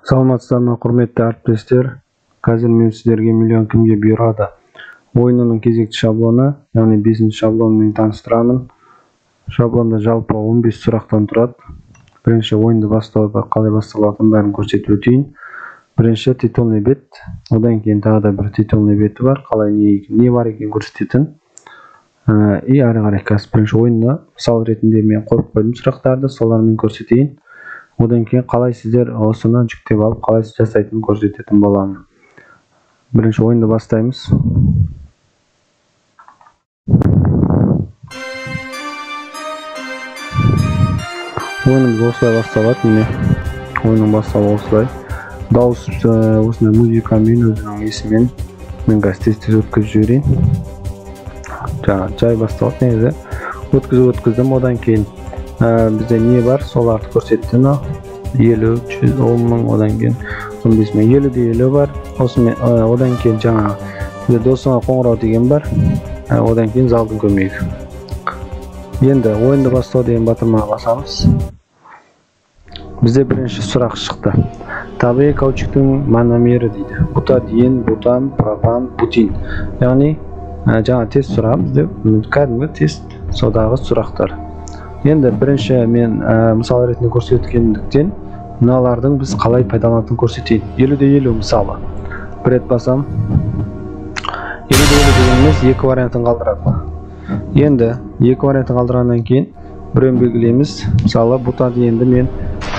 Саламатсыздарбы, құрметті әріптестер. Қазір мен сіздерге миллион кімге бұйырады ойынының кезекті шаблоны, яғни 5-ші шаблонмен таныстырамын. Шаблонда жалпы 15 сұрақтан тұрады. Бірінші ойынды бастауда қалай басталатынын бәрін көрсетіп өтейін. Бірінші титульный бет, одан кейін тағы да бір титульный беті бар, қалай не бар екен көрсететін. И ары қарай қазір бірінші ойынды мысал ретінде мен қойып қойдым сұрақтарды, солармен көрсетейін. Одан кейін қалай сіздер осыны жүктеп алып, қалай жасайтынын көрсететін боламын. Бірінші ойынды бастаймыз. Ойынымыз осылай басталады, міне. Ойынның басталуы осылай. Дауыс осындай музыкамен өзінің есімен мен қазір тез өткізіп жіберейін. Жай басталады негізі. Өткіздім, одан кейін бізде не бар, соларды көрсетті. 50, 100, 10 мың, одан кейін 15 мың, 50 бар. Одан кейін жаңа досыңа қоңырау деген бар. Одан кейін залдың көмегі. Енді ойынды бастау деген батырмаға басамыз. Бізде бірінші сұрақ шықты. Табиғи каучуктың мономері дейді. Бутадиен, бутан, пропан, бутин. Яғни жаңа тест сұрағым, бізде кәдімгі тест содағы сұрақтар. Енді бірінші мен мысал ретінде көрсеткендіктен мыналардың біз қалай пайдаланатынын көрсетейін. 50-50 мысалы. Бір рет басам. 50-50 дегеніміз екі вариантын қалдырады. Енді екі вариантын қалдырғаннан кейін біреуін белгілейміз. Мысалы бутадиенді мен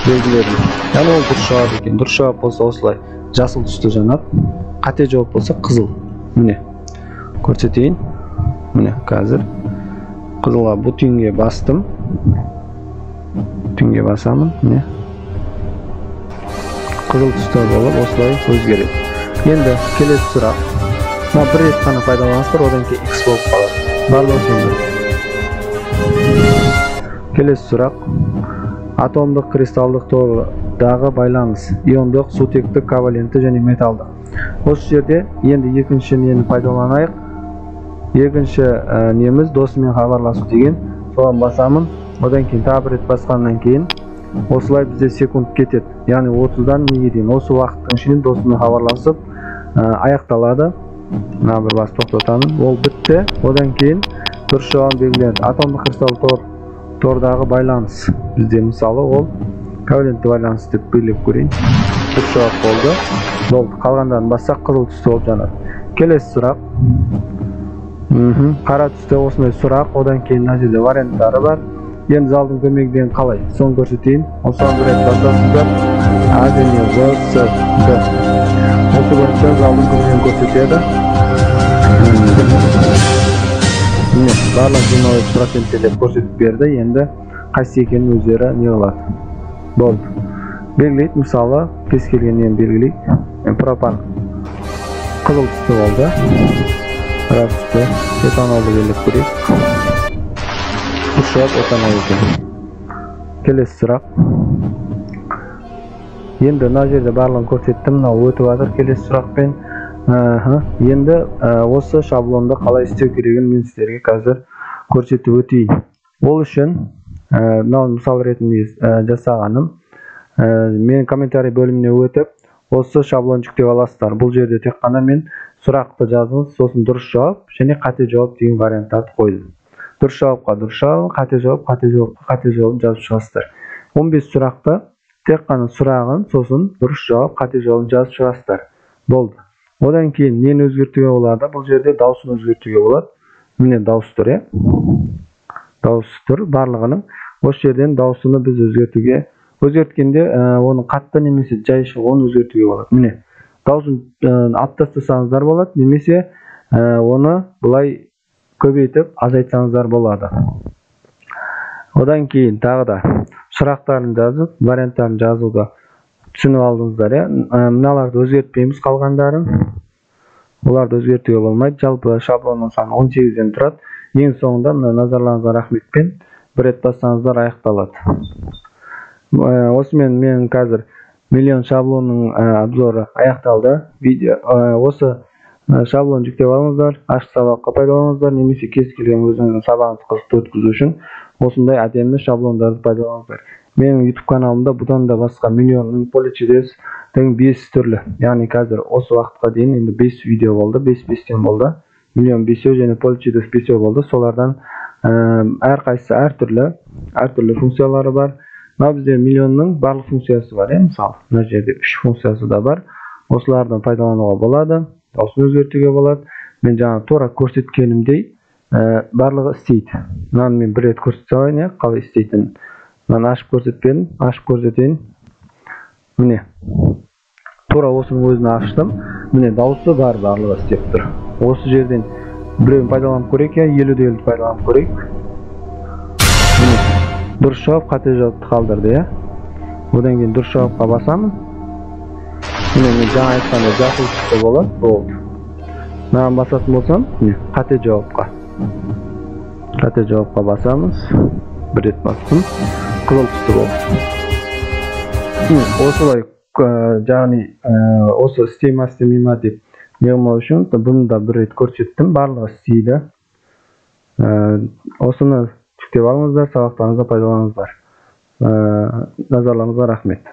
белгіледім. Яғни ол дұрыс жауап екен. Дұрыс жауап болса осылай жасыл түсті жанады. Қате жауап болса қызыл. Міне көрсетейін. Міне қазір қызылға бутинге бастым. Бутинге басамын. Міне қызыл түсті болып осылай өзгереді. Енді келесі сұрақ. Бір рет қана пайдаланасыздар, одан кейін X болып қалады. Барлығы сондай. Келесі сұрақ. Атомдық кристалдық тордағы байланыс. Иондық, сутектік, ковалентті және металдық. Осы жерде енді екінші нені пайдаланайық. Екінші неміз досымен хабарласу деген. Соған басамын. Одан кейін тағы бір рет басқаннан кейін осылай бізде секунд кетеді. Яғни 30-дан неге дейін осы уақыттың ішінде досымен хабарласып аяқталады. Мына бір бас тоқтатамын. Ол бітті. Одан кейін дұрыс жауап белгіленеді. Атомдық кристалдық тордағы байланыс. Бізде мысалы ол ковалентті байланыс деп белгілеп көрейін. Дұрыс жауап болды. Қалғандарын бассақ қызыл түсті болып жанады. Келесі сұрақ. Қара түсті осындай сұрақ. Одан кейін мына жерде варианттары бар. Енді залдың көмегімен қалай? Соны көрсетейін. Осыған бір рет басасыздар. А және В, С, Д. Осы бойынша залдың көмегімен көрсетеді. Міне, барлық 25% деп көрсетіп берді. Енді қайсы екенін өздері не қылады. Болды. Белгілейді, мысалы, кез келгеннен белгілейді. Пропан қызыл түсті болды. Қара түсті этанолды белгілеп көрейік. Дұрыс этанол екен. Келесі сұрақ. Енді мына жерде барлығын көрсеттім, мынау өтіп жатыр келесі сұрақпен. Енді осы шаблонды қалай істеу керегін мен сіздерге қазір көрсетіп өтейін. Ол үшін мынау мысал ретінде жасағаным. Мен комментарий бөліміне өтіп, осы шаблон жүктеп аласыздар. Бұл жерде тек қана мен сұрақты жазыңыз, сосын дұрыс жауап және қате жауап деген варианттарды қойдым. Дұрыс жауапқа дұрыс жауап, қате жауап жазып шығасыздар. 15 сұрақты тек қана сұрағын, сосын дұрыс жауап, қате жауабын жазып шығасыздар. Болды. Одан кейін нені өзгертуге болады? Бұл жерде дауысын өзгертуге болады. Міне дауыс тұр, дауыс тұр барлығының. Осы жерден дауысыны біз өзгерткенде оны қатты немесе жай шығуын өзгертуге болады. Міне дауысын алып тастасаңыздар болады, немесе оны былай көбейтіп азайтсаңыздар болады. Одан кейін тағы да сұрақтарын жазып, варианттарын жазуды түсініп алдыңыздар. Мыналарды өзгертпейміз қалғандарын. Оларды өзгертуге болмайды. Жалпы шаблонның саны 18-ден тұрады. Ең соңында назарларыңызға рахметпен бір рет бассаңыздар аяқталады. Осымен мен қазір миллион шаблонның обзоры аяқталды. Осы шаблон жүктеп алыңыздар, ашық сабаққа пайдаланыңыздар, немесе кез келген өзіңіздің сабағыңызды қызықты өткізу үшін осындай әдемі шаблондарды пайдаланыңыздар. Менің YouTube каналымда бұдан да басқа миллионның поле чудес Teң 5 türlü. Yani қазір осы вакытка дейін енді 5 видео болды, 5-5тен болды. Миллион 5 және Polchidus 5 болды. Солардан әр қайсысы әр түрлі функциялары бар. Мына бізде миллионның барлық функциясы бар, мысалы. Мына жерде 3 функциясы да бар. Осылардан пайдалануға болады, осыны өзгертуге болады. Мен жаңа тура көрсеткенімдей барлығы істейді. Мынаны мен бір рет көрсете салайын, қалай істейтінін. Мынаны ашып көрсетейін. Міне. Тура осының өзін аштым. Міне дауысы бар, барлығы істеп тұр. Осы жерден біреуін пайдаланып көрейік, 50-50 пайдаланып көрейік. Міне. Дұрыс жауап, қате жауапты қалдырды, Одан кейін дұрыс жауапқа басамын. Міне мен жаңа айтқанда жасыл түсті болады, болды. Мынаны басатын болсам, міне қате жауапқа басамыз. Бір рет бастым. Қызыл түсті болды. Осылай яғни осы істей ма деп не қылмау үшін бұны да бір рет көрсеттім, барлығы істейді. Осыны жүктеп алыңыздар, сабақтарыңызда пайдаланыңыздар. Назарларыңызға рахмет.